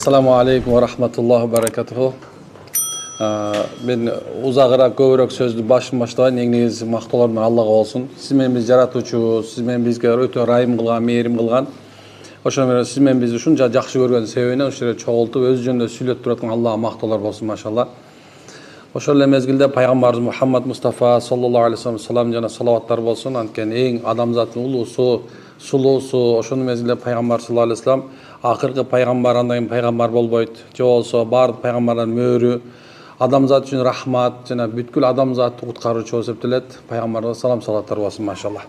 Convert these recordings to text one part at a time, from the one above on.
Assalamu alaikum wa rahmatullohi wa barakatuhu. Men uzagırak köbürök sözdü başlayın. Eң негизи мактоолор Аллага болсун. Сиз менен биз жаратуучу, сиз менен бизге өтө райым кылган, мээрим кылган. Ошону менен сиз менен биз ушунча жакшы көргөн себебинен ушул жерде чогултуп өз жөнүндө сүйлөп тураткан Аллага мактоолор болсун, машалла. Ошол эле мезгилде пайгамбарыбыз Мухаммад Мустафа саллаллаху алейхи ва саллям жана салаваттар болсун. Анткени эң адамзаттын улуусу, сулуусу ошону мезгилде пайгамбар саллаллаху алейхи ва саллям акыркы пайгамбар, андан кийин пайгамбар болбойт. Же болсо баардык пайгамбарлардын мөөрү, адамзат үчүн рахмат жана бүткүл адамзатты куткаруучу болуп эсептелет. Пайгамбарга салам салаттар болсун, машалла.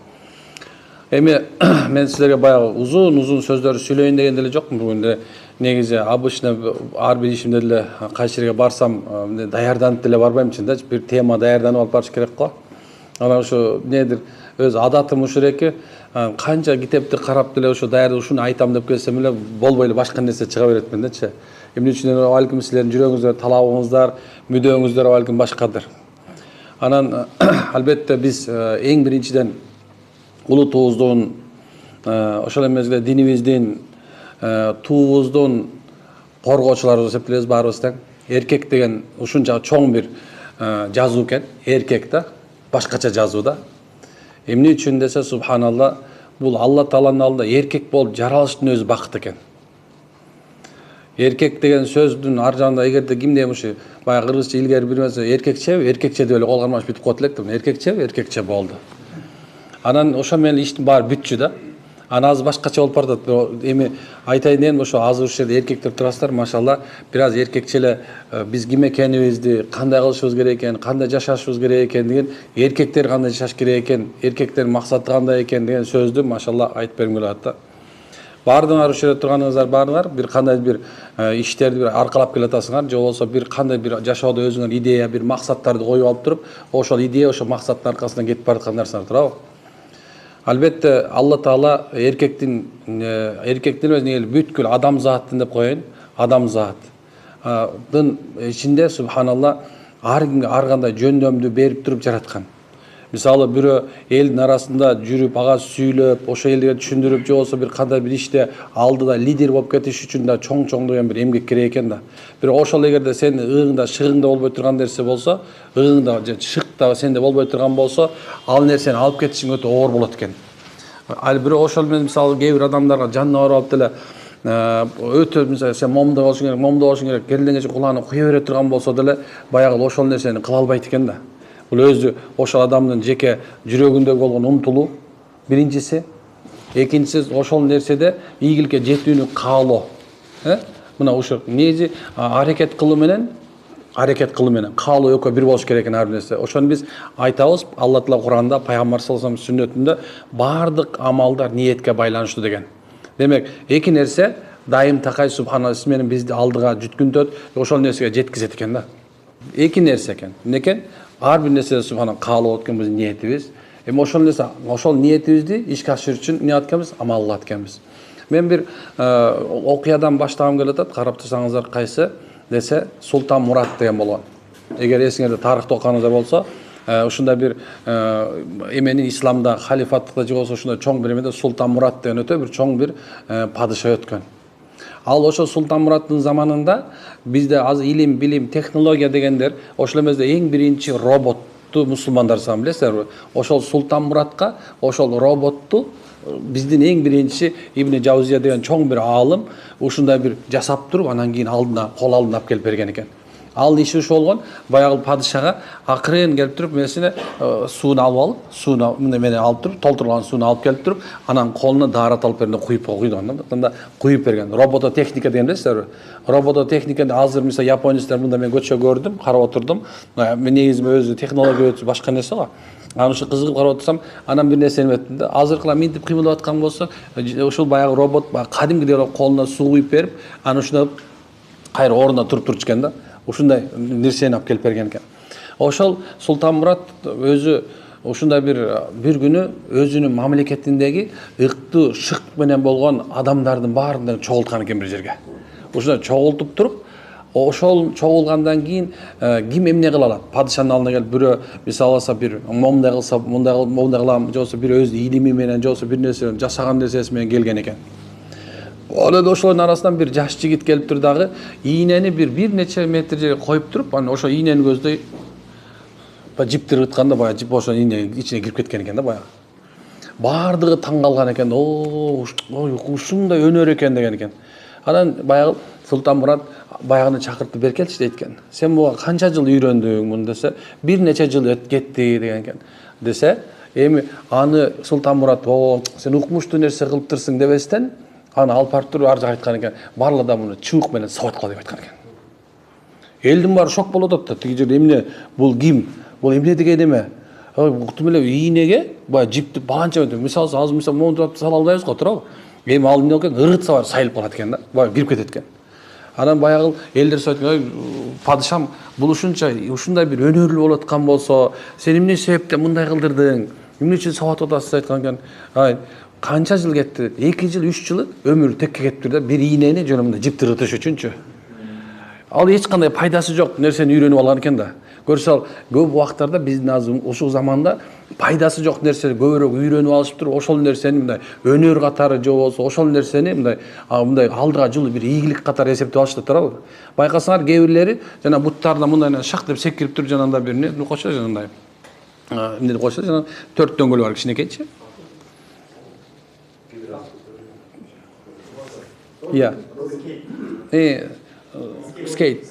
Эми мен силерге баягы узун сөздөрдү сүйлөйүн деген деле жокмун. Бүгүн негизи обычно ар бир ишимде деле кайсы жерге барсам даярданып деле барбайм чын да. Бир тема даярданып алып барыш керек го. Анан ошо эмнедир өз адатым ушул эки. Канча китепти карап деле ошо даярдап ушуну айтам деп келсем эле болбой эле башка нерсе чыга берет мендечи. Эмне үчүн балким силердин жүрөгүңүздөр, талабыңыздар, мүдөөңүздөр балким башкадыр. Анан албетте биз эң биринчиден улутубуздун ошол эле мезгилде динибиздин туубуздун коргоочулары деп эсептелебиз баарыбыз тең. Эркек деген ушунча чоң бир жазуу экен. Эркек да, башкача жазуу да. Эмне үчүн десе, субханалла, бул Алла Тааланын алдында эркек болуп жаралыштын өзү бакыт экен. Эркек деген сөздүн ар жагында эгерде кимде ушу баягы кыргызча илгери бир нерсе эркекче деп эле кол кармаш бүтүп коет элек да. Эркекче болду. Анан ошо менен иштин баары бүтчү да. Анан азыр башкача болуп баратат. Эми айтайын дегеним ошо азыр ушул жерде эркектер турасыздар, машалла, бир аз эркекче эле биз ким экенибизди, кандай кылышыбыз керек экен, кандай жашашыбыз керек экен деген, эркектер кандай жашаш керек экен, эркектердин максаты кандай экен деген сөздү машалла айтып бергим келип атат да. Баардыгыңар ушул жерде турганыңыздар баардыгыңар бир кандай бир иштерди бир аркалап келатасыңар, же болбосо бир кандай бир жашоодо өзүңөр идея, бир максаттарды коюп алып туруп, ошол идея, ошол максаттын аркасынан кетип бараткан нерселер турабы? Албетте Алла Таала эркектин өзүнө бүткүл адамзаттын деп коеюн, адамзаттын ичинде субханалла ар кимге ар кандай жөндөмдү берип туруп жараткан. Мисалы бирөө элдин арасында жүрүп, ага сүйлөп, ошо элге түшүндүрүп, же болсо бир кандай бир иште алдыда лидер болуп кетиш үчүн да чоң деген бир эмгек керек экен да. Бирок ошол эгерде сенин ыгыңда, шыгыңда болбой турган нерсе болсо, ыгыңда же шыкта сенде болбой турган болсо, ал нерсени алып кетишиң өтө оор болот экен. Ал бирөө ошол менен мисалы кээ бир адамдарга жанына барып алып деле өтө мисалы сен момдо болушуң керек, келдеңече кулагына куя бере турган болсо деле баягы ошол нерсени кыла албайт экен да. Бул өзү ошол адамдын жеке жүрөгүндө болгон умтулуу биринчиси, экинчиси ошол нерседе ийгиликке жетүүнү каалоо. Мына ушул негизи аракет кылуу менен каалоо экөө бир болуш керек экен ар бир нерсе. Ошону биз айтабыз, Алла Таала Куранда, пайгамбар саллаллаху алейхи ва саллям сүннөтүндө баардык амалдар ниетке байланыштуу деген. Демек, эки нерсе дайым такай субханалла сиз менен бизди алдыга жүткүнтөт, ошол нерсеге жеткизет экен да. Эки нерсе экен. Эмне экен? Ар бир нерсе субханалла каалоо экен биздин ниетибиз. Эми ошол нерсе, ошол ниетибизди ишке ашыруу үчүн эмне кылат экенбиз? Амал кылат экенбиз. Мен бир окуядан баштагым келип атат, карап турсаңыздар кайсы десе, Султан Мурат деген болгон. Эгер эсиңерде тарыхты окуганыңыздар болсо, ушундай бир эменин исламда халифаттыкта же болсо ушундай чоң бир эмеде Султан Мурат деген өтө бир чоң бир падыша өткөн. Ал ошо Султан Мураттын заманында бизде азыр илим, билим, технология дегендер ошол эмезде эң биринчи роботту мусулмандар жасаган, билесиздерби? Ошол Султан Муратка ошол роботту биздин эң биринчи Ибн Жаузия деген чоң бир аалым ушундай бир жасап туруп, анан кийин алдына кол алдына алып келип берген экен. Ал иши ушул болгон, баягы падышага акырын келип туруп, месине сууну алып, сууну менен алып туруп, толтурулган сууну алып келип туруп, анан колуна даарат алып бергенде куюп койгон. Анда куюп берген. Робототехника деген билесиздерби? Робототехниканы азыр мисалы японецтер мында мен көчө көрдүм, карап отурдум. Мен негизи өзү технология өтүп башка нерсе го. Анан ушу кызыгып карап отурсам, анан бир нерсени өттүм да. Азыркыла минтип кыймылдап аткан болсо, ушул баягы робот кадимгидей колуна суу куюп берип, анан ушуну кайра ордуна туруп турчу экен да. Ушундай нерсени алып келип берген экен. Ошол Султан Мурат өзү ушундай бир күнү өзүнүн мамлекетиндеги ыктуу шык менен болгон адамдардын баарын чогулткан экен бир жерге. Ушундай чогултуп туруп, ошол чогулгандан кийин ким эмне кыла алат? Падышанын алдына келип бирөө мисалы алса бир момдай кылса, мындай кылам, же болсо бир өз илими менен, же болсо бир нерсе жасаган нерсеси менен келген экен. Ошол ошолордун арасынан бир жаш жигит келиптир дагы, ийнени бир нече метр жерге коюп туруп, анан ошо ийнени көздөй жиптирип атканда баягы жип ошо ийненин ичине кирип кеткен экен да баягы. Бардыгы таң калган экен. Ушундай өнөр экен деген экен. Анан баягы Султанмурат баягыны чакыртып бер келчи дейт экен. Сен буга канча жыл үйрөндүң муну десе, бир нече жыл кетти деген экен. Десе, эми аны Султанмурат, сен укмуштуу нерсе кылыптырсың дебестен, аны алып барып туруп ар жака айткан экен. Барлыгы да муну чыбык менен сабаткыла деп айткан экен. Элдин баары шок болуп атат. Тиги жерде эмне, бул ким? Бул эмне деген эме? Уктум эле ийнеге баягы жипти баланча мисалы азыр мисалы монтуп сала албайбыз го, туурабы? Эми ал эмне экен? Ыргытса бар сайылып калат экен да. Баягы кирип кетет экен. Анан баягы элдер сөйткөн, падышам, бул ушундай бир өнөрлүү болуп аткан болсо, сен эмне себептен мындай кылдырдың? Эмне үчүн сабат атасыз айткан экен. Канча жыл кетти? 2 жыл, 3 жыл өмүрү текке кетиптир да, бир ийнени жөн мындай жиптиргытыш үчүнчү. Ал эч кандай пайдасы жок нерсени үйрөнүп алган экен да. Көрсө ал көп убактарда биздин азыр ушул заманда пайдасы жок нерсени көбүрөөк үйрөнүп алышып туруп, ошол нерсени мындай өнөр катары же болбосо ошол нерсени мындай алдыга жылуу бир ийгилик катары эсептеп алышты, туурабы? Байкасаңар, кээ бирлери жана буттарына мындай шак деп секирип туруп жанагындай бир эмне койсо, жанагындай эмне деп койсо, жана 4 дөңгөлү бар кичинекейчи. Иә. Скейт.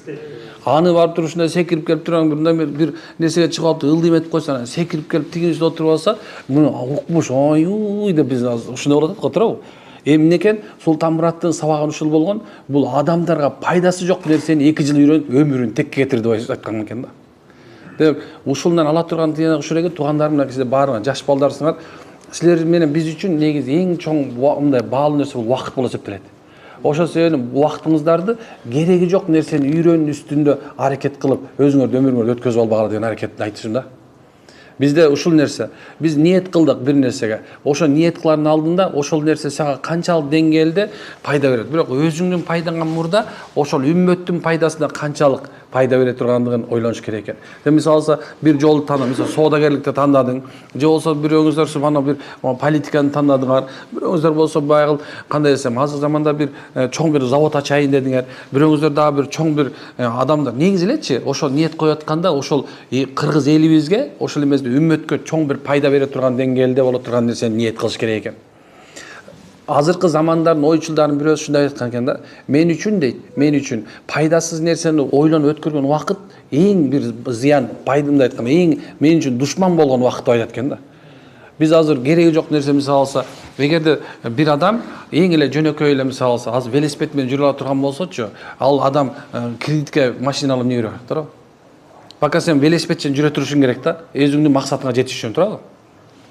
Аны барып туруп ушундай секирип келип турган бир нерсеге чыгып алып ылдым этип койсо, анан секирип келип тигин үстүнө отуруп алса, муну укмуш, ой деп биз ушундай болуп атат го, туурабы? Эмне экен? Султанмураттын сабагы ушул болгон, бул адамдарга пайдасы жок нерсени 2 жыл үйрөнүп, өмүрүн текке кетирди деп айткан экен да. Демек, ушулдан ала турган ушул экен, туугандарым менен силер баарыңар жаш балдарсыңар, силер менен биз үчүн негизи эң чоң мындай баалуу нерсе бул убакыт болуп эсептелет. Ошол себептен убактыңыздарды кереги жок нерсени үйрөнүү үстүндө аракет кылып, өзүңөрдү өмүрүңөрдү өткөзүп албагыла деген аракетти айтышым да. Бизде ушул нерсе, биз ниет кылдык бир нерсеге. Ошо ниет кылардын алдында ошол нерсе сага канчалык деңгээлде пайда берет. Бирок өзүңдүн пайдаңан мурда ошол үммөттүн пайдасына канчалык пайда бере тургандыгын ойлонуш керек экен. Мисалы бир жолду тандадың, мисалы соодагерликти тандадың, же болсо бирөөңүздөр субхана бир политиканы тандадыңар, бирөөңүздөр болсо баягы кандай десем, азыр заманда бир чоң бир завод ачайын дедиңер, бирөөңүздөр дагы бир чоң бир адамдар. Негизи элечи, ошол ниет коюп атканда ошол кыргыз элибизге, ошол эмес үммөткө чоң бир пайда бере турган деңгээлде боло турган нерсени ниет кылыш керек экен. Азыркы замандардын ойчулдарынын бирөөсү ушундай айткан экен да. Мен үчүн пайдасыз нерсени ойлонуп өткөргөн убакыт эң бир зыян, пайдымды айтканда эң мен үчүн душман болгон убакыт деп айтат экен да. Биз азыр кереги жок нерсе мисалы алса, эгерде бир адам эң эле жөнөкөй эле мисалы алса, азыр велосипед менен жүрүп ала турган болсочу, ал адам кредитке машина алып эмне берет, туурабы? Пока сен велосипедчен жүрө турушуң керек да, өзүңдүн максатыңа жетиш үчүн, туурабы?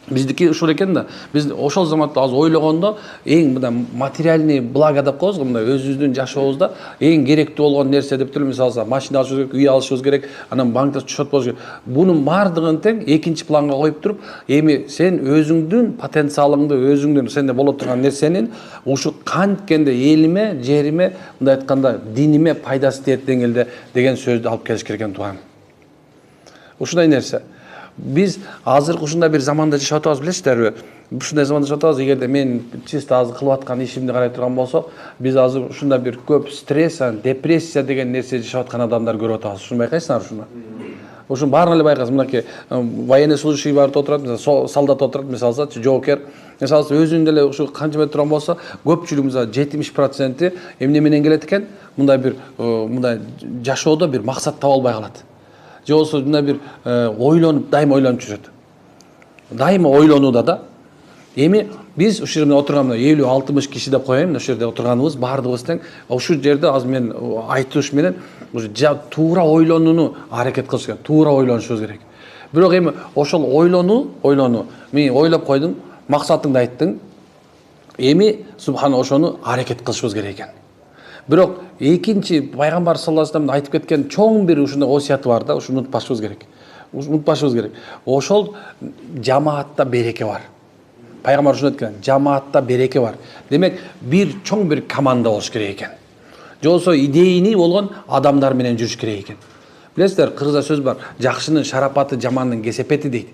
Биздики ушул экен да. Биз ошол заматта азыр ойлогондо эң мындай материальный благо деп коебуз го, мындай өзүбүздүн жашообузда эң керектүү болгон нерсе деп туруп мисалы машина алышыбыз керек, үй алышыбыз керек, анан банкта счет болуш керек. Бунун бардыгын тең экинчи планга коюп туруп, эми сен өзүңдүн потенциалыңды, өзүңдүн сенде боло турган нерсенин ушу канткенде элиме, жериме, мындай айтканда диниме пайдасы тиет деңгээлде деген сөздү алып келиш керек экен тууган. Ушундай нерсе. Биз азыр ушундай бир заманда жашап атабыз, билесиздерби? Ушундай заманда жашап атабыз, эгерде мен чисто азыр кылып аткан ишимди карай турган болсо, биз азыр ушундай бир көп стресс, депрессия деген нерсе жашап аткан адамдар көрүп атабыз. Ушуну байкайсыңар ушуну? Ушуну баарын эле байкайсың. Мынакей военнослужащий барып отурат, мисалы солдат отурат, мисалы жоокер. Мисалы өзүнүн деле ушу канча метр турган болсо, көпчүлүк мисалы 70% эмне менен келет экен? Мындай бир мындай жашоодо бир максат таба албай калат. Же болсо мына бир ойлонуп, дайыма ойлонуп жүрөт. Дайыма ойлонууда да. Эми биз ушул жерде отурган 50-60 киши деп коеюн, ушул жерде отурганыбыз баардыгыбыз тең. Ушул жерде азыр мен айтыш менен туура ойлонууну аракет кылыш керек, туура ойлонушубуз керек. Бирок эми ошол ойлонуу, мен ойлоп койдуң, максатыңды айттың. Эми субхана ошону аракет кылышыбыз керек экен. Бирок экинчи пайгамбар саллаллаху алейхи вассалам айтып кеткен чоң бир ушундай осуяты бар да, ушуну унутпашыбыз керек. Ошол жамаатта береке бар. Пайгамбар ушуну айткан, жамаатта береке бар. Демек, бир чоң бир команда болуш керек экен. Же болсо идейни болгон адамдар менен жүрүш керек экен. Билесиздер, кыргызда сөз бар, жакшынын шарапаты жамандын кесепети дейт.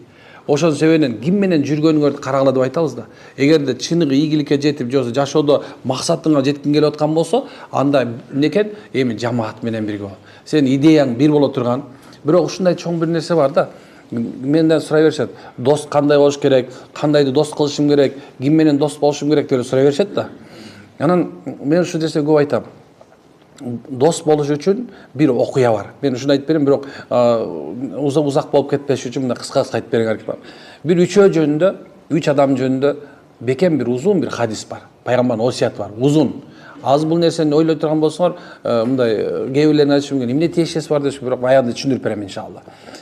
Ошол себептен ким менен жүргөнүңөрдү карагыла деп айтабыз да. Эгерде чыныгы ийгиликке жетип, же жашоодо максатыңа жеткиң келип аткан болсо, анда эмне экен? Эми жамаат менен бирге бол. Сен идеяң бир боло турган, бирок ушундай чоң бир нерсе бар да. Менден сурай беришет. Дос кандай болуш керек? Кандайды дос кылышым керек? Ким менен дос болушум керек деп сурай беришет да. Анан мен ушул нерсе көп айтам. Дос болуш үчүн бир окуя бар. Мен ушуну айтып берем, бирок узак болуп кетпеш үчүн мына кыска айтып бериңер керек. Бир үчөө жөнүндө, 3 адам жөнүндө бекем бир узун бир хадис бар. Пайгамбардын осияты бар. Узун. Аз бул нерсени ойлой турган болсоңор, мындай кээ бирлерин айтышы мүмкүн. Эмне тиешеси бар деши, бирок аягында түшүндүрүп берем иншалла.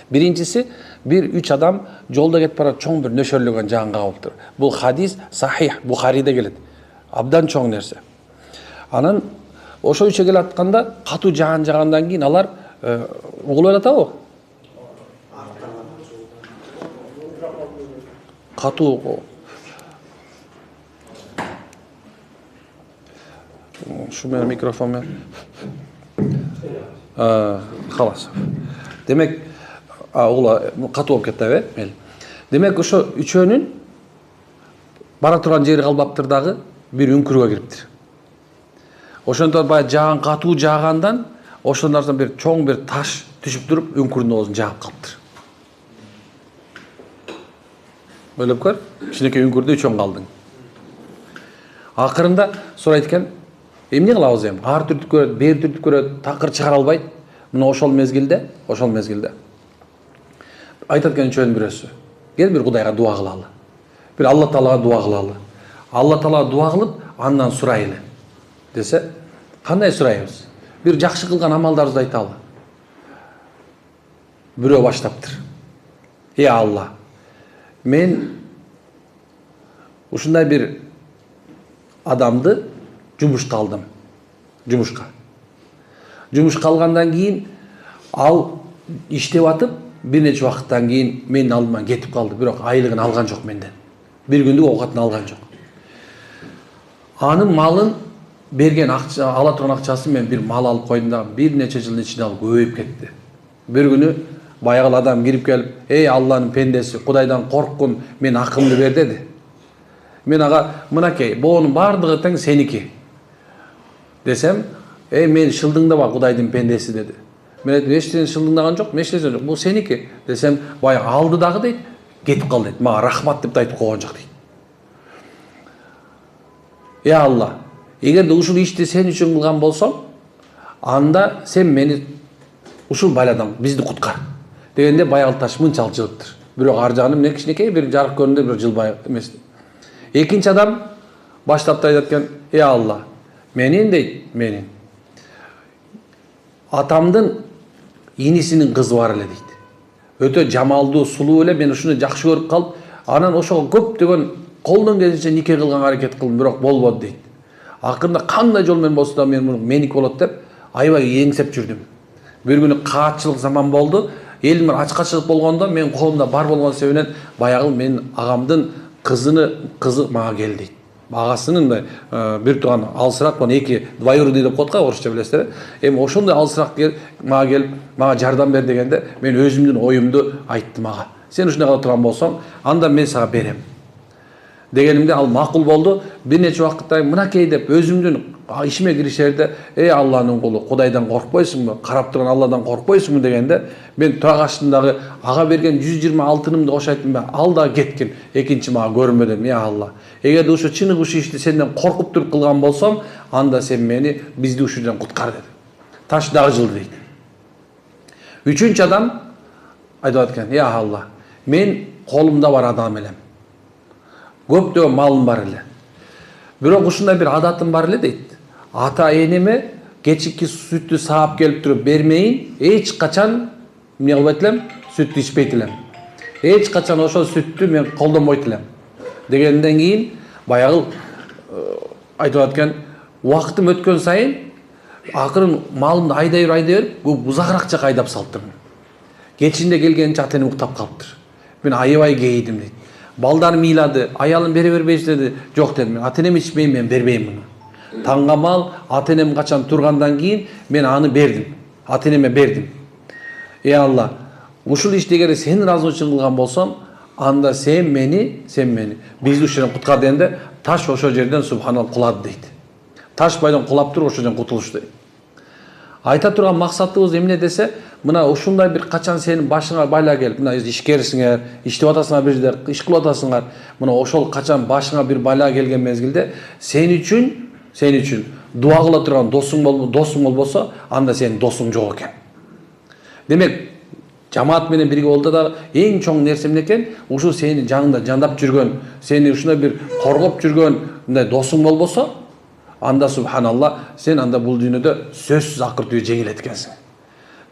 Биринчиси, бир 3 адам жолдо кетип барат, чоң бир нөшөрлөгөн жаганга калыптыр. Бул хадис сахих, Бухариде келет. Абдан чоң нерсе. Анан ошол үчө келе атканда катуу жагандан кийин алар угулуп атабы? Катуу şu менен микрофон менен. Халас. Демек, угула катуу болуп кетти, мейли. Демек, ошо үчөөнүн бара турган жери калбаптыр дагы бир үңкүргө кириптир. Ошондон баягы жааган катуу жаагандан ошондон артынан бир чоң бир таш түшүп туруп үңкүрдүн оозун жаап калыптыр. Ойлоп көр, кичинекей үңкүрдө үчөөн калдың. Акырында сурайт экен, эмне кылабыз эми? Ар түртүп көрөт, бери түртүп көрөт, такыр чыгара албайт. Мына ошол мезгилде айтат экен үчөөнүн бирөөсү. Кел бир Кудайга дуа кылалы. Бир Алла Таалага дуа кылалы. Алла Таалага дуа кылып, андан сурайлы. Десе, кандай сурайбыз? Бир жакшы кылган амалдарыбызды айталы. Бирөө баштаптыр. Алла, мен ушундай бир адамды жумушка алдым. Жумушка алгандан кийин ал иштеп атып, бир нече убакыттан кийин менин алдыман кетип калды, бирок айлыгын алган жок менден. Бир күндүк оокатын алган жок. Анын малын берген акча, ала турган акчасын мен бир мал алып койдум да, бир нече жылдын ичинде ал көбөйүп кетти. Бир күнү баягы адам кирип келип, Алланын пендеси, Кудайдан корккун, мен акымды бер деди. Мен ага, мынакей, буунун бардыгы тең сеники. Десем, мен шылдыңдаба Кудайдын пендеси деди. Мен айттым, эчтен шылдыңдаган жок, мештен жок, бул сеники. Десем, баягы алды дагы дейт, кетип кал дейт. Мага рахмат деп айтып койгон жок дейт. Алла, эгерде ушул ишти сен үчүн кылган болсом, анда сен мени ушул байладан бизди куткар. Дегенде баягы таш мынчалык жылыптыр. Бирок ар жагынан эмне кичинекей бир жарык көрүндө бир жылбай эмес. Экинчи адам баштап айтат экен, Алла, менин дейт, менин атамдын инисинин кызы бар эле дейт. Өтө жамалдуу, сулуу эле, мен ушуну жакшы көрүп калып, анан ошого көптөгөн колдон келишинче нике кылганга аракет кылдым, бирок болбоду дейт. Акырында кандай жол менен болсо да меники болот деп аябай эңсеп жүрдүм. Бир күнү каатчылык заман болду. Элим ачкачылык болгондо мен колумда бар болгон себебинен баягы менин агамдын кызы мага келди дейт. Агасынын бир тууган алысыраак, бул эки двоюродный деп коет го орусча, билесиздер. Эми ошондой алысыраак мага келип, мага жардам бер дегенде, мен өзүмдүн оюмду айттым ага. Сен ушундай кыла турган болсоң, анда мен сага берем. Дегенимде ал макул болду. Бир нече убакытта мынакей деп өзүмдүн ишиме киришерде, Алланын кулу, Кудайдан коркпойсуңбу? Карап турган Алладан коркпойсуңбу дегенде, мен таг астындагы ага берген 120 алтынымды кошо айттым, ал да кеткин. Экинчи мага көрүнбө дедим, Алла. Эгерде ушу чыныгы ушу ишти сенден коркуп туруп кылган болсом, анда сен мени бизди ушул жерден куткар деди. Таш дагы жылды дейт. Үчүнчү адам айтып аткан, Алла, мен колумда бар адам элем. Көптөгөн малым бар эле. Бирок ушундай бир адатым бар эле дейт. Ата энеме кечки сүттү саап келип туруп бермейин, эч качан эмне кылбайт элем? Сүттү ичпейт элем. Эч качан ошол сүттү мен колдонбойт элем. Дегенден кийин баягы айтып аткан, убакытым өткөн сайын акырын малымды айдай берип, көп узагыраак жака айдап салыптырмын. Кечинде келгенче ата энем уктап калыптыр. Мен аябай кейидим дейт. Балдарым ыйлады, аялым бере бербейсиз деди. Жок дедим, ата энем ичпейм, мен бербейм муну. Таңгамал ата энем качан тургандан кийин мен аны бердим. Ата энеме бердим. Алла, ушул ишти эгер сенин ыраазылыгың үчүн кылган болсом, анда sen meni bizdi ушунан куткар дегенде таш ошол жерден субханалла кулады дейт. Таш байдан кулап туруп ошол жерден кутулуш дейт. Айта турган максатыбыз эмне десе, мына ушундай бир качан сенин башыңа байла келип, мына ишкерсиңер, иштеп атасыңар бир жерде, иш кылып атасыңар, мына ошол качан башыңа бир байла келген мезгилде сен үчүн дуа кыла турган досуң болбосо, анда сенин досуң жок экен. Демек, жамаат менен бирге болду да эң чоң нерсе эмне экен? Ушул сени жаныңда жандап жүргөн, сени ушундай бир коргоп жүргөн мындай досуң болбосо, анда субханалла сен анда бул дүйнөдө сөзсүз акыртуу жеңилет экенсиң.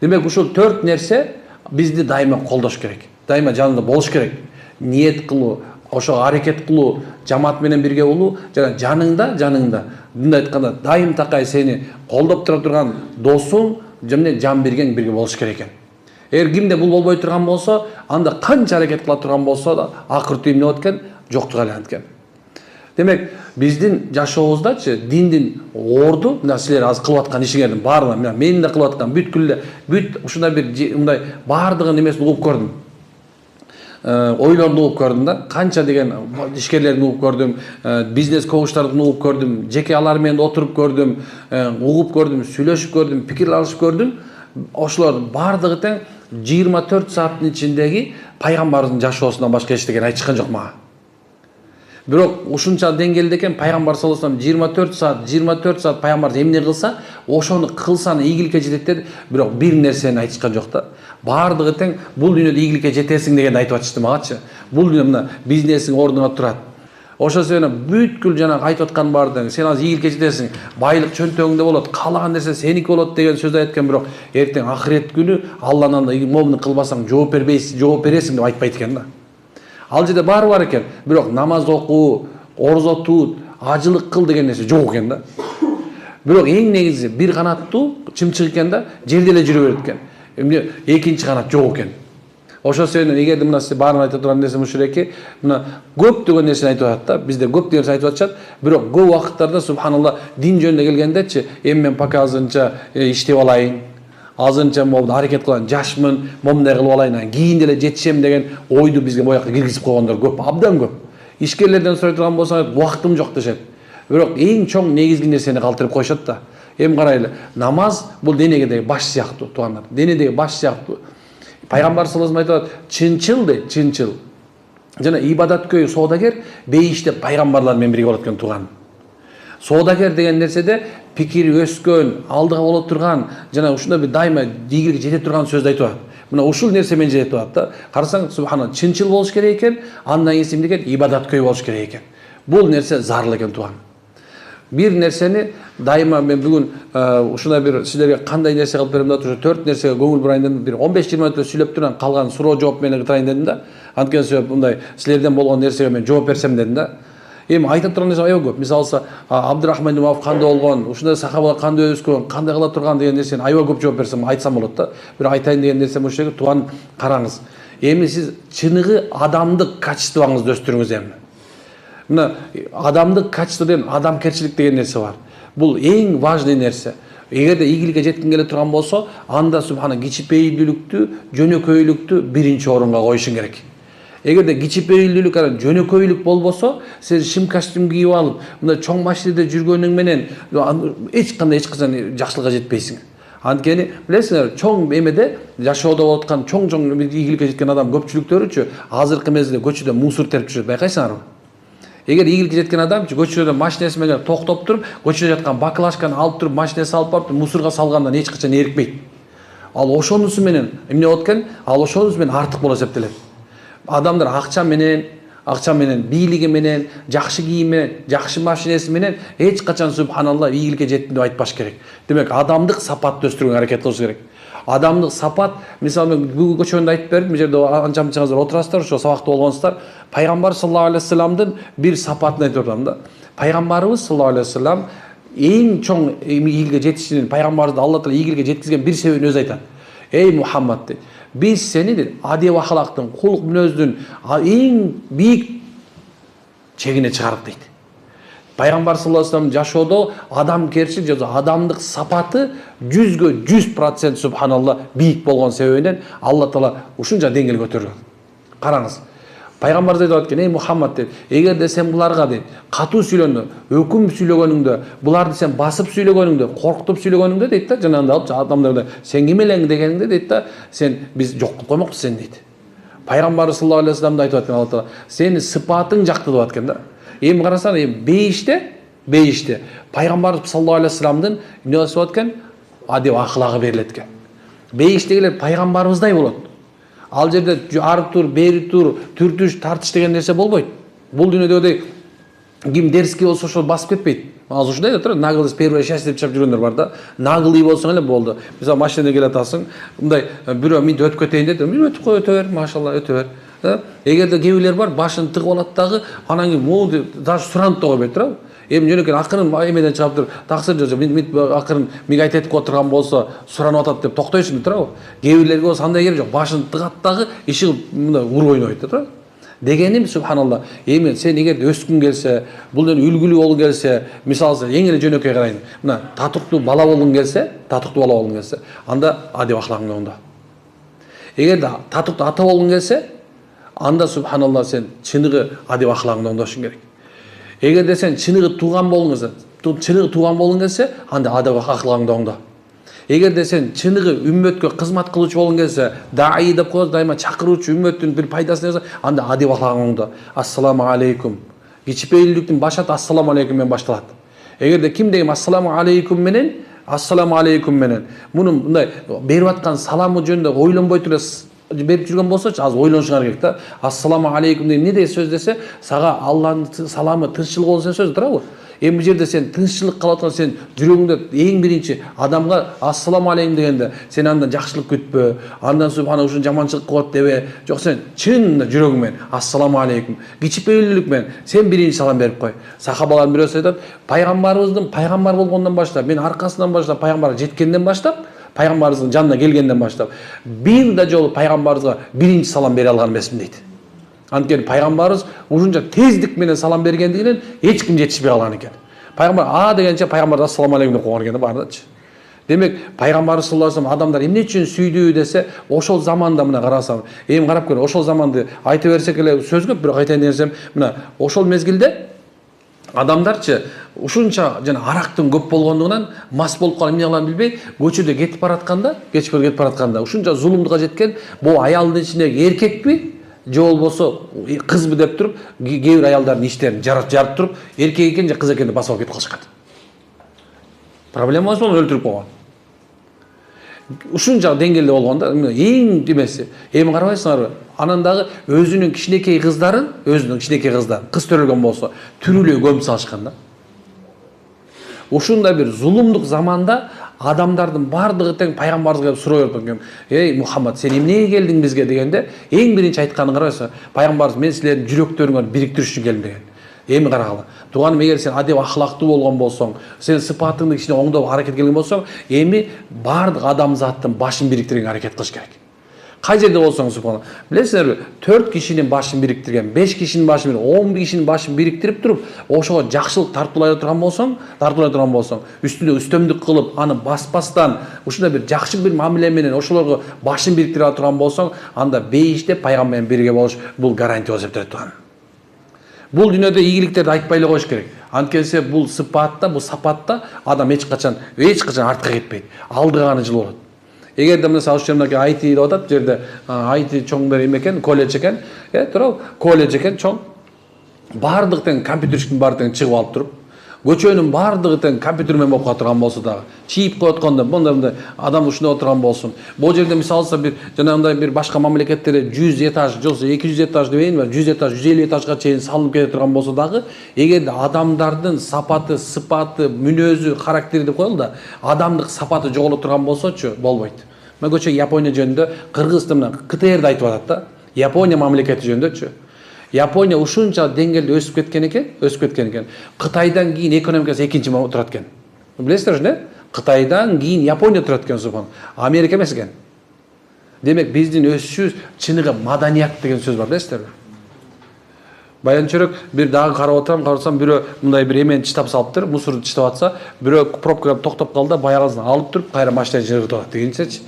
Демек ушул 4 нерсе бизди дайыма колдош керек. Дайыма жанында болуш керек. Ниет кылуу, ошо аракет кылуу, жамаат менен бирге болуу, жана жаныңда мындай айтканда дайым такай сени колдоп тура турган досуң, жан берген бирге болуш керек экен. Эгер кимде бул болбой турган болсо, анда канча аракет кыла турган болсо да акыртуу эмне болот экен? Жоктук айланат экен. Демек, биздин жашообуздачы диндин орду, мына силер азыр кылып аткан ишиңердин баарына, менин да кылып аткан бүт ушундай бир мындай баардыгын эмесин угуп көрдүм. Ойлорду угуп көрдүм да, канча деген ишкерлерди угуп көрдүм, бизнес коучтарды угуп көрдүм, жеке алар менен отуруп көрдүм, угуп көрдүм, сүйлөшүп көрдүм, пикир алышып көрдүм. Ошолордун баардыгы тең 24 сааттын ичиндеги пайгамбардын жашоосунан башка эчтекен айтышкан жок мага. Бирок ушунча деңгээлде экен пайгамбар саллаллаху алейхи вассалам 24 саат пайгамбар эмне кылса, ошону кылсаң ийгиликке жетет деді. Бирок бир нерсени айтышкан жок да. Баардыгы тең бул дүйнөдө ийгиликке жетесиң дегенди айтып атышты магачы. Бул дүйнө мына бизнесиң ордуна турат. Ошо себептен бүткүл жанагы айтып аткан баардыгы сен азыр ийгиликке жетесиң, байлык чөнтөгүңдө болот, каалаган нерсе сеники болот деген сөз айткан, бирок эртең ахирет күнү Алланын момун кылбасаң жооп бересиң деп айтпайт экен да. Ал жерде баары бар экен, бирок намаз окуу, орзо тут, ажылык кыл деген нерсе жок экен да. Бирок эң негизи бир канаттуу чымчык экен да, жерде эле жүрө берет экен. Эмне экинчи канат жок экен. Ошол себептен эгерде мына сиз баарын айта турган нерсе ушул эки, мына көптөгөн нерсени айтып атат да, бизде көп нерсе айтып атышат, бирок көп убакыттарда субханалла дин жөнүндө келгендечи, эми мен пока азырынча иштеп алайын, азырынча могу аракет кылайын, жашмын, момундай кылып алайын, кийин деле жетишем деген ойду бизге боякка киргизип койгондор көп, абдан көп. Ишкерлерден сурай турган болсоң, убактым жок дешет. Бирок эң чоң негизги нерсени калтырып коюшат да. Эми карайлы, намаз бул денеге баш сыяктуу, туугандар. Денедеги баш сыяктуу. Пайгамбар саллаллаху алейхи вассалам айтат, чынчыл дейт, чынчыл. Жана ибадаткөй соодагер бейиште пайгамбарлар менен бирге болот экен, тууган. Соодагер деген нерседе пикири өскөн, алдыга боло турган, жана ушундай бир дайыма ийгиликке жете турган сөздү айтып атат. Мына ушул нерсе менен жетип атат да. Карасаң, субханалла, чынчыл болуш керек экен, андан кийин эмне экен? Ибадаткөй болуш керек экен. Бул нерсе зарыл экен, тууган. Бир нерсени дайыма мен бүгүн ушундай бир силерге кандай нерсе кылып берем деп туруп 4 нерсеге көңүл бурайын дедим. Бир 15-20 мүнөттө сүйлөп турам, калган суроо жооп менен кытайын дедим да. Анткени себеп мындай силерден болгон нерсеге мен жооп берсем дедим да. Эми айта турган нерсе аябай көп. Мисалы, Абдурахман ибн Ауф кандай болгон, ушундай сахабалар кандай өскөн, кандай кыла турган деген нерсени аябай көп жооп берсем, айтсам болот да. Бир айтайын деген нерсем ушул жерге, тууган, караңыз. Эми сиз чыныгы адамдык качествоңузду өстүрүңүз эми. Мына адамдык качество деген адамкерчилик деген нерсе бар. Бул эң важный нерсе. Эгерде ийгиликке жеткиң келе турган болсо, анда субхана кичипейилдүүлүктү, жөнөкөйлүктү биринчи орунга коюшуң керек. Эгерде кичипейилдүүлүк, жөнөкөйлүк болбосо, сен шим костюм кийип алып, мындай чоң машинада жүргөнүң менен эч качан жакшылыкка жетпейсиң. Анткени билесиңер, чоң эмеде жашоодо болуп аткан чоң ийгиликке жеткен адам көпчүлүктөрүчү азыркы мезгилде көчөдө мусор терип жүрөт, байкайсыңарбы? Эгер ийгиликке жеткен адам көчөдө машинеси менен токтоп туруп, көчөдө жаткан баклажканы алып туруп, машинеси алып барып мусорго салгандан эч качан эрикпейт. Ал ошонусу менен эмне болот экен? Ал ошонусу менен артык болуп эсептелет. Адамдар акча менен, бийлиги менен, жакшы кийим менен, жакшы машинеси менен эч качан субханалла ийгиликке жеттим деп айтпаш керек. Демек, адамдык сапатты өстүрүүгө аракет кылыш керек. Адамдык сапат, мисалы мен бүгүн көчөндө айтып бердим, бул жерде анча-мынчаңыздар отурасыздар, ошо сабакта болгонсуздар. Пайгамбар саллаллаху алейхи вассаламдын бир сапатын айтып атам да. Пайгамбарыбыз саллаллаху алейхи вассалам эң чоң ийгиликке жетишинин, пайгамбарды Алла Таала ийгиликке жеткизген бир себебин өзү айтат. Эй Мухаммад дейт, biz seni deydi, adep ahlактын, кулук мүнөздүн эң бийик чегине чыгарып дейт. Пайгамбар саллаллаху алейхи вассалам жашоодо адамкерчилик же адамдык сапаты 100% субханалла бийик болгон себебинен Алла Таала ушунча деңгээлге көтөргөн. Караңыз. Пайгамбарыбыз айтып аткан, ey Muhammad deyт, эгерде сен буларга дейт, катуу сүйлөнү, өкүм сүйлөгөнүңдө, буларды сен басып сүйлөгөнүңдө, коркутуп сүйлөгөнүңдө дейт да, жанагындай алып адамдарды сен ким элең дегениңде дейт да, сен биз жок кылып коймокпуз сени дейт. Пайгамбарыбыз саллаллаху алейхи вассалам айтып аткан, Алла Таала, сени сыпатың жакты деп аткан да. Эми карасаң, бейиште Пайгамбарыбыз саллаллаху алейхи вассаламдын эмне басып аткан? Адеп ахлагы берилет экен. Бейиштегилер пайгамбарыбыздай болот. Ал жерде ары тур, бери тур, түртүш, тартыш деген нерсе болбойт. Бул дүйнөдөгүдөй ким дерзкий болсо ошол басып кетпейт. Азыр ушундай да тур, наглость первое счастье деп чап жүргөндөр бар да. Наглый болсоң эле болду. Мисалы машинада келе атасың, мындай бирөө минт өтүп кетейин деп, өтүп кой, өтө бер, машалла, өтө бер. Эгерде кээ бирлер бар, башын тыгып алат дагы, анан кийин могу даже суранып да койбойт туурабы? Эми жөнөкөй акырын эмеден чыгып туруп, таксир жаса, акырын мигайт этип отурган болсо, суранып атат деп токтойсуң туурабы? Кээ бирлерге болсо андай керек жок, башын тыгат дагы, иши мындай уруп ойнойт да туурабы? Дегеним субханалла, эми сен эгерде өскүң келсе, бул эле үлгүлүү болгуң келсе, мисалы эң эле жөнөкөй карайын. Мына татыктуу бала болгуң келсе, анда адеп ахлагың оңдо. Эгерде татыктуу ата болгуң келсе, анда субханалла сен чыныгы адеп ахлагыңды оңдошуң керек. Эгерде сен чыныгы тууган болгуң келсе, анда адеп ахлагыңды оңдо. Эгерде сен чыныгы үммөткө кызмат кылуучу болгуң келсе, даи деп коет, дайыма чакыруучу, үммөттүн бир пайдасын жаза, анда адеп ахлагың оңдо. Ассаламу алейкум. Кичипейилдиктин башат ассаламу алейкум менен башталат. Эгерде ким деген ассаламу алейкум менен муну мындай берип аткан саламы жөнүндө ойлонбой туруп берип жүргөн болсочу, азыр ойлонушуңар керек да. Ассаламу алейкум деген эмне сөз десе, сага Алланын саламы тынччылык болсун сөз туурабы? Эми бул жерде сен тынччылык калып аткан, сен жүрөгүңдө эң биринчи адамга ассаламу алейкум дегенде сен андан жакшылык күтпө, андан субхана ушун жаманчылык кылат дебе. Жок, сен чын жүрөгүң менен ассаламу алейкум, кичипейилдүүлүк менен сен биринчи салам берип кой. Сахабалардын бирөөсү айтат, пайгамбарыбыздын пайгамбар болгондон баштап, мен аркасынан баштап, пайгамбарга жеткенден баштап, пайгамбарыбыздын жанына келгенден баштап бир да жолу пайгамбарыбызга биринчи салам бере алган эмесмин дейт. Анткени пайгамбарыбыз ушунча тездик менен салам бергендигинен эч ким жетишпей калган экен. Пайгамбар а дегенче пайгамбар ассаламу алейкум деп койгон экен да бардачы. Демек пайгамбарыбыз саллаллаху алейхи вассалам адамдар эмне үчүн сүйдүү десе, ошол заманда мына карасаң, эми карап көр, ошол заманды айта берсек эле сөз көп, бирок айтайын десем, мына ошол мезгилде адамдарчы ушунча жана арактын көп болгондугунан мас болуп калып эмне кыларын билбей, көчөдө кетип баратканда ушунча зулумдукка жеткен, бул аялдын ичиндеги эркекпи же болбосо кызбы деп туруп, кээ бир аялдардын иштерин жарып туруп, эркек экен же кыз экен деп басып алып кетип калышкан. Проблема болсо өлтүрүп койгон. Ушунча деңгээлде болгон да, эң демеси. Эми карабайсыңарбы? Анан дагы өзүнүн кичинекей кыздарын, кыз төрөлгөн болсо, түрүлөй көмүп салышкан да. Ушундай бир зулумдук заманда адамдардын бардыгы тең пайгамбарыбызга келип суроо берип аткан. Эй Мухаммад, сен эмнеге келдиң бизге дегенде, эң биринчи айтканын карабайсың, пайгамбарыбыз мен силердин жүрөктөрүңөрдү бириктириш үчүн келдим деген. Эми карагыла. Тууганым, эгер сен адеп ахлактуу болгон болсоң, сен сыпатыңды кичине оңдоп аракет келген болсоң, эми бардык адамзаттын башын бириктиргенге аракет кылыш керек. Кай жерде болсоң субхана. Билесиңерби, 4 кишинин башын бириктирген, 5 кишинин башын, 10 кишинин башын бириктирип туруп, ошого жакшылык тартуулай турган болсоң, үстүнө үстөмдүк кылып, аны баспастан, ушундай бир жакшы бир мамиле менен ошолорго башын бириктире турган болсоң, анда бейиште пайгамбар менен бирге болуш бул гарантия болуп эсептелет турган. Бул дүйнөдө ийгиликтерди айтпай эле коюш керек. Анткени бул сыпатта, бул сапатта адам эч качан артка кетпейт. Алдыга гана жыл болот. Эгерде мына ошол жердеги IT деп атат, жерде IT чоң бер эме экен, колледж экен, туурабы? Колледж экен чоң. Бардык тең компьютерчтин баары тең чыгып алып туруп, көчөнүн бардыгы тең компьютер менен болуп калган болсо дагы, чийип коятканда, мындай адам ушундай отурган болсун. Бул жерде мисалса бир жанагындай бир башка мамлекеттерде 100 этаж, же 200 этаж дебейин, 100 этаж, 150 этажга чейин салынып кете турган болсо дагы, эгерде адамдардын сапаты, сыпаты, мүнөзү, характери деп коелу да, адамдык сапаты жоголо турган болсочу, болбойт. Мен көчө Япония жөнүндө, Кыргызстан менен КТРди айтып атат да. Япония мамлекети жөнүндөчү. Япония ушунча деңгээлде өсүп кеткен экен. Кытайдан кийин экономикасы экинчи турат экен. Билесиздер не? Кытайдан кийин Япония турат экен субхан. Америка эмес экен. Демек биздин өсүшүбүз чыныгы маданият деген сөз бар, билесиздерби? Баянчөрөк бир дагы карасам, бирөө мындай бир эмени чытап салыптыр, мусорду чытап атса, бирөө пробкага токтоп калды, баягысын алып туруп, кайра машинага жыргытып атат дегенчечи.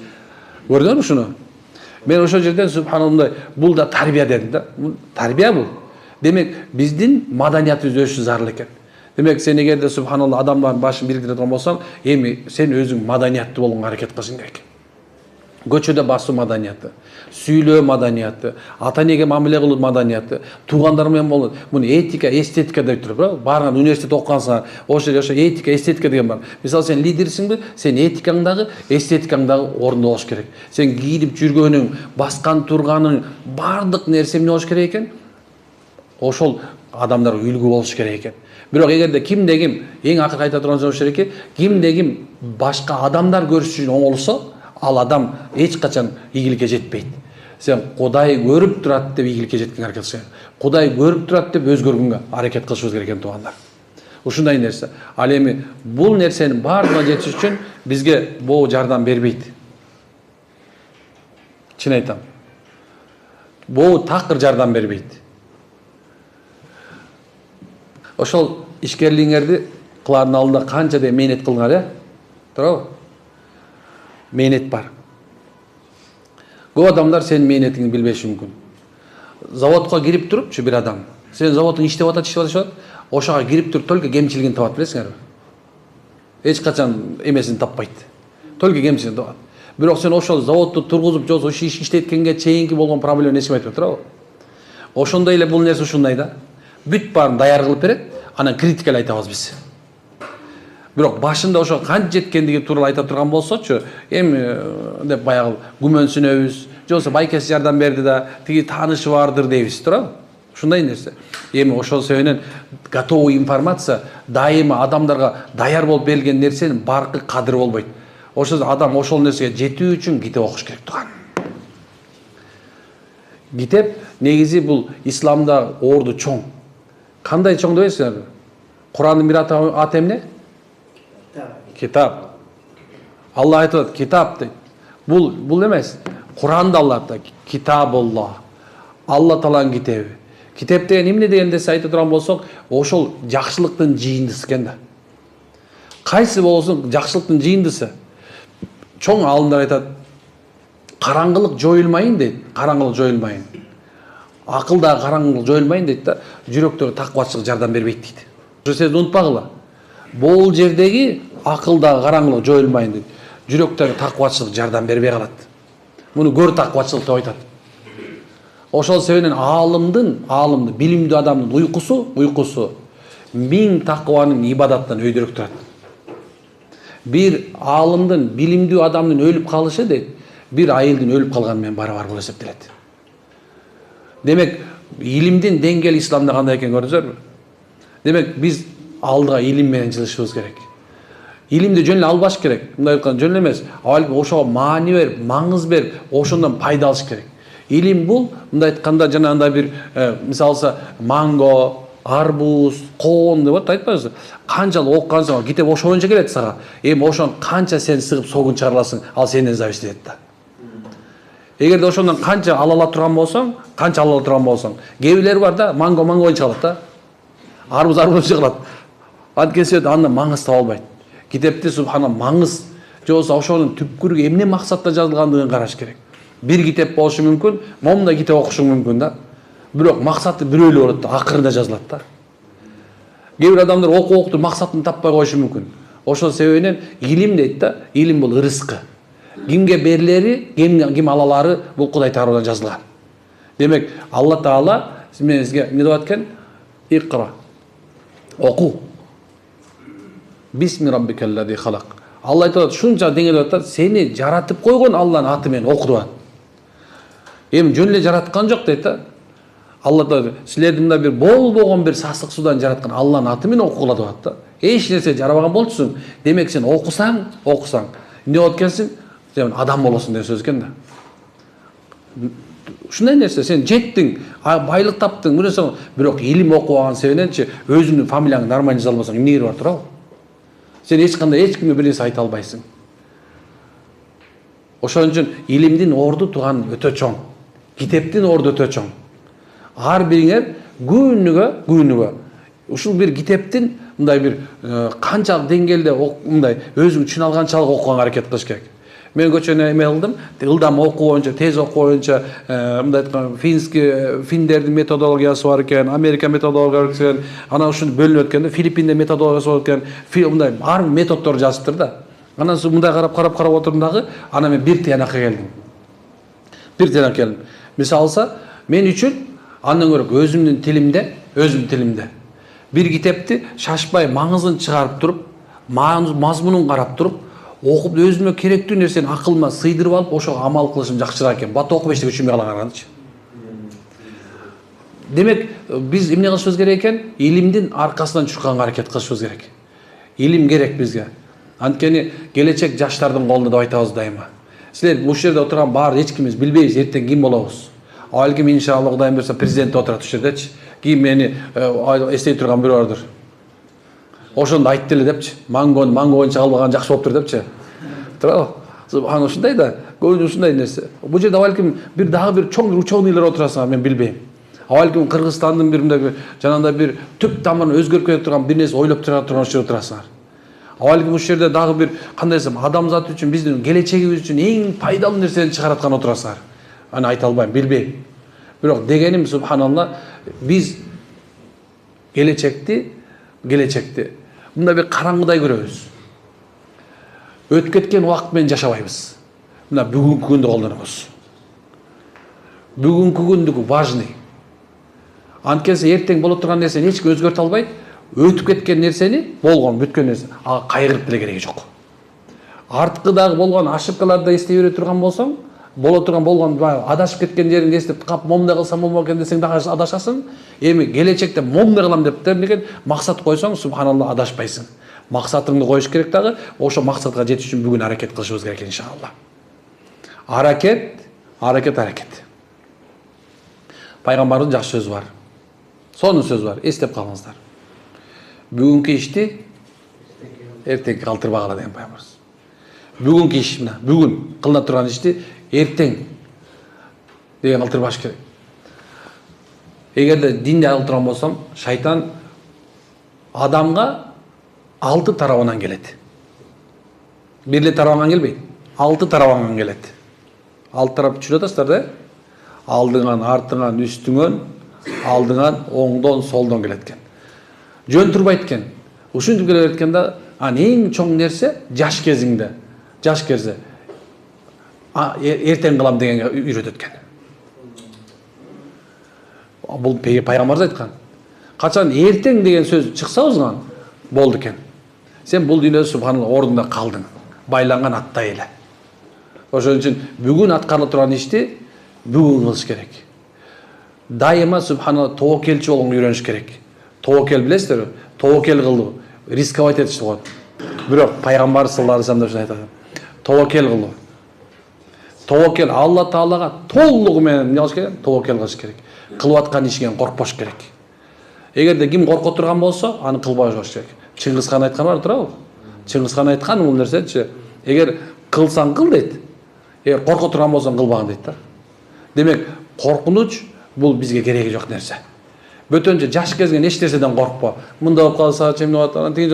Көрдүңөрбү ушуну? Мен ошол жерден субханалла бул да тарбия дедим да. Тарбия бул. Демек биздин маданиятыбыз өсүш зарыл экен. Демек сен эгерде субханалла адамдардын башын бириктере турган болсоң, эми сен өзүң маданияттуу болгонго аракет кылышың керек. Көчөдө басуу маданияты, сүйлөө маданияты, ата энеге мамиле кылуу маданияты, туугандар менен болот. Муну этика, эстетика деп туруп, барган университет окугансың, ошо этика, эстетика деген бар. Мисалы сен лидерсиңби, сен этикаң дагы, эстетикаң дагы орунду болуш керек. Сен кийинип жүргөнүң, баскан турганың бардык нерсе эмне болуш керек экен? Ошол адамдар үлгү болуш керек экен. Бирок эгерде кимде ким эң акыркы айта турган болуш керек, кимде ким башка адамдар көрүш үчүн оңолсо, ал адам эч качан ийгиликке жетпейт. Сен Кудай көрүп турат деп ийгиликке жеткенге аракет кылсаң, Кудай көрүп турат деп өзгөргөнгө аракет кылышыбыз керек экен туугандар. Ушундай нерсе. Ал эми бул нерсенин баардыгына жетиш үчүн бизге боо жардам бербейт. Чын айтам. Боо такыр жардам бербейт. Ошол ишкерлигиңерди кылардын алдында канча да мээнет кылыңар, туурабы? Мээнет бар. Көп адамдар сенин мээнетиңди билбеши мүмкүн. Заводко кирип турупчу бир адам, сен заводуң иштеп атат, ошого кирип туруп только кемчилигин табат, билесиңерби? Эч качан эмесин таппайт. Только кемчилигин табат. Бирок сен ошол заводду тургузуп, жолсо ошо иш иштеткенге чейинки болгон проблеманы эч ким айтпайт, туурабы? Ошондой эле бул нерсе ушундай да. Бүт баарын даяр кылып берет, анан критикалай айтабыз биз. Бирок башында ошо канча жеткендиги тууралуу айта турган болсочу, эми деп баягы күмөнсүнөбүз, жолсо байкеси жардам берди да, тиги таанышы бардыр дейбиз, туурабы? Ушундай нерсе. Эми ошол себептен готовый информация дайыма адамдарга даяр болуп берилген нерсенин баркы кадыры болбойт. Ошол адам ошол нерсеге жетүү үчүн китеп окуш керек турган. Китеп негизи бул исламда орду чоң. Кандай чоң дебейсиңерби? Курандын бир аты эмне? Китап. Алла айтат, китап дейт. Бул эмес. Куранда Алла айтат, китабулла. Алла Тааланын китеби. Китеп деген эмне дегенде айта турган болсок, ошол жакшылыктын жыйындысы экен да. Кайсы болсун жакшылыктын жыйындысы? Чоң алымдар айтат, караңгылык жоюлмайын дейт. Караңгылык жоюлмайын. Акылда караңгылык жоюлмайын дейт да, жүрөктөгү такыбачылык жардам бербейт дейт. Ошо сиз унутпагыла. Бул жердеги акылда караңгылык жоюлмайын дейт. Жүрөктөгү такыбачылык жардам бербей калат. Муну көр такыбачылык деп айтат. Ошол себептен алымды, билимдүү адамдын уйкусу 1000 такыбанын ибадаттан өйдөрөөк турат. Бир алымдын, билимдүү адамдын өлүп калышы дейт, бир айылдын өлүп калганы менен барабар болуп эсептелет. Демек, илимдин деңгээли исламда кандай экенин көрдүңүзбү? Демек, биз алдыга илим менен жылышыбыз керек. Илимди жөн эле албаш керек. Мындай айтканда жөн эле эмес. Ошого маани берип, маңыз берип, ошондон пайда алыш керек. Илим бул, мындай айтканда жанагындай бир мисалса манго, арбуз, коон деп айтпайсызбы? Канчалык оккансың, китеп ошо боюнча келет сага. Эми ошон канча сен сыгып согун чыгарасың, ал сенден зависит этет да. Эгерде ошондон канча ала ала турган болсоң, кээ бар да, манго боюнча калат да. Арбуз боюнча калат. Анткени анда маңыз таба албайт. Китепте субхана маңыз, жолсо ошонун түпкүрүгү эмне максатта жазылгандыгын караш керек. Бир китеп болушу мүмкүн, момундай китеп окушуң мүмкүн да. Бирок максаты бирөө эле болот да, акырында жазылат да. Кээ бир адамдар окуп максатын таппай коюшу мүмкүн. Ошол себебинен илим дейт да, илим бул рызкы. Кимге берилери, ким алалары бул Кудай тарабынан жазылган. Демек, Алла Таала сизге эмне деп аткан? Икра. Оку. Бисми раббикаллади халак. Алла айтат, шунча деңгээлде айтат, сени жаратып койгон Алланын аты менен оку деп атат. Эми жөн эле жараткан жок дейт да. Алла Таала силерди мында бир болбогон бир сасык судан жараткан Алланын аты менен окугула деп атат да. Эч нерсе жарабаган болчусуң. Демек сен окусаң, эмне болот экенсиң? Сен адам болосуң деген сөз экен да. Ушундай нерсе, сен жеттиң, байлык таптың, мындай, бирок илим окубаган себебиненчи өзүңдүн фамилияңды нормально жаза албасаң эмне кереги бар туурабы? Сен эч кимге бир нерсе айта албайсың. Ошон үчүн илимдин орду туган өтө чоң. Китептин орду өтө чоң. Ар бириңер күнүгө ушул бир китептин мындай бир канчалык деңгээлде мындай өзүң үчүн алганчалык окуганга аракет кылыш керек. Мен көчөнө эме кылдым, ылдам окуу боюнча, тез окуу боюнча, мындай айтканда финдердин методологиясы бар экен, Америка методологиясы бар экен, анан ушуну бөлүнүп өткөндө Филиппиндин методологиясы бар экен, мындай ар методдор жазыптыр да. Анан соң мындай карап отурдум дагы, анан мен бир тыянакка келдим. Мисалы, мен үчүн андан көрө өзүмдүн тилимде бир китепти шашпай маңызын чыгарып туруп, мазмунун карап туруп, окуп өзүмө керектүү нерсени акылыма сыйдырып алып, ошого амал кылышым жакшыраак экен. Бат окуп эчтеке түшүнбөй калганчы. Демек, биз эмне кылышыбыз керек экен? Илимдин аркасынан чурканга аракет кылышыбыз керек. Илим керек бизге. Анткени келечек жаштардын колунда деп айтабыз дайыма. Силер бул жерде отурган баары эч кимибиз билбейбиз, эртең ким болобуз. Балким иншалла Кудайым буйрса президент отурат ушул жердечи. Кийин мени эстей турган бирөө бардыр. Ошондо айтты эле депчи. Мангон боюнча калбаган жакшы болуптур депчи. Туурабы? Субхан ушундай да, көбүнчө ушундай нерсе. Бул жерде балким дагы бир чоң ученыйлар отурасыңар, мен билбейм. Балким Кыргызстандын бир жанагындай бир түп тамырын өзгөрүп кете турган бир нерсе ойлоп турган жерде отурасыңар. Балким ушул жерде дагы бир кандай десем, адамзат үчүн, биздин келечегибиз үчүн эң пайдалуу нерсени чыгараткан отурасыңар. Аны айта албайм, билбейм. Бирок дегеним, субханалла, биз келечекти мындай бир караңгыдай көрөбүз. Өтүп кеткен убакыт менен жашабайбыз. Мына бүгүнкү күндү колдонобуз. Бүгүнкү күндү важный. Анткени эртең боло турган нерсени эч ким өзгөртө албайт. Өтүп кеткен нерсени, болгон, бүткөн нерсе, ага кайгырып деле кереги жок. Арткыдагы болгон ошибкаларды эстей бере турган болсоң, болгон адашып кеткен жериңди эстеп кап, момундай кылсам болмок экен десең дагы адашасың. Эми келечекте момундай кылам деп деген максат койсоң, субханалла, адашпайсың. Максатыңды коюш керек дагы, ошо максатка жетиш үчүн бүгүн аракет кылышыбыз керек иншалла. Аракет. Пайгамбардын жакшы сөзү бар. Сонун сөзү бар, эстеп калыңыздар. Бүгүнкү ишти эртеңге калтырбагыла деген пайгамбарыбыз. Бүгүнкү иш мына, бүгүн кылына турган ишти эртең деген калтырбаш керек. Эгерде динде калтырган болсом, шайтан адамга 6 тарабынан келет. Бирле тарабынан келбейт, 6 тарабынан келет. 6 тарап түшүнүп атасыздар да? Алдыңан, артыңан, үстүңөн, алдыңан, оңдон, солдон келет экен. Жөн турбайт экен. Ушинтип келе берет экен да, эң чоң нерсе жаш кезиңде. Жаш кезде эртең кылам дегенге үйрөтөт экен. Бул пайгамбарыбыз айткан. Качан эртең деген сөз чыкса өзүңөн болду экен. Сен бул дүйнөдө субханалла ордунда калдың. Байланган аттай эле. Ошон үчүн бүгүн аткарыла турган ишти бүгүн кылыш керек. Дайыма субханалла тоокелчи болгонго үйрөнүш керек. Тоокел билесиздерби? Тоокел кылуу, рисковать этиш болот. Бирок пайгамбар саллаллаху алейхи вассалам айтат. Тоокел кылуу. Тоокел Алла Таалага толугу менен эмне кылыш керек? Тоокел кылыш керек. Кылып аткан ишиңен коркпош керек. Эгерде ким корко турган болсо, аны кылбай коюш керек. Чыңгыз хан айткан бар, туурабы? Чыңгыз хан айткан бул нерсечи, эгер кылсаң кыл дейт. Эгер корко турган болсоң кылбагын дейт да. Демек, коркунуч бул бизге кереги жок нерсе. Бөтөнчө жаш кезген эч нерседен коркпо. Мында болуп калса, чемне болот, анан тиги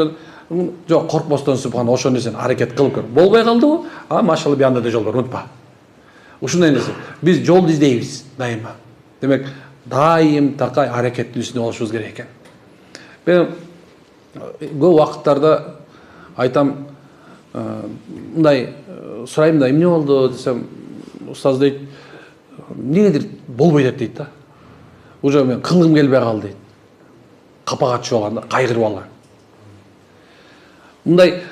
жок, коркпостон субханалла ошол нерсени аракет кылып көр. Болбой калдыбы? Машалла бияында да жол бар, унутпа. Ушундай нерсе. Биз жолду издейбиз дайыма. Демек, дайым такай аракеттин үстүндө болушубуз керек экен. Мен көп убакыттарда айтам, мындай сурайм да, эмне болду десем, устаз дейт, эмнегедир болбой дейт да. Уже мен кылгым келбей калды дейт. Капага түшүп алган да, кайгырып алган. Мындай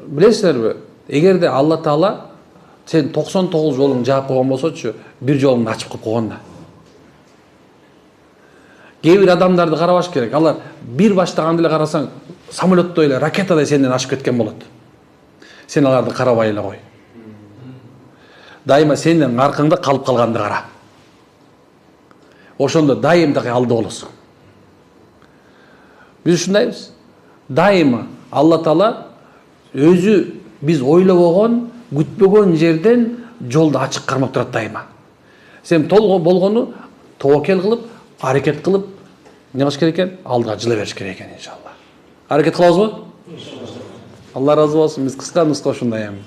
билесиздерби, эгерде Алла Таала сен 99 жолуң жаап койгон болсочу, бир жолуңду ачып коюп койгон да. Кээ бир адамдарды карабаш керек. Алар бир баштаганда эле карасаң, самолеттой эле, ракетадай сенден ашып кеткен болот. Сен аларды карабай эле кой. Дайыма сендин аркаңда калып калганды кара. Ошондо дайым такай алда болосуң. Биз ушундайбыз. Дайыма Алла Таала өзү биз ойлобогон, күтпөгөн жерден жолду ачык кармап турат дайыма. Сен толго болгону тоокел кылып, аракет кылып, эмне кылыш керек экен? Алдыга жыла бериш керек экен иншалла. Аракет кылабызбы? Алла разы болсун. Биз кыска нуска ушундай эми.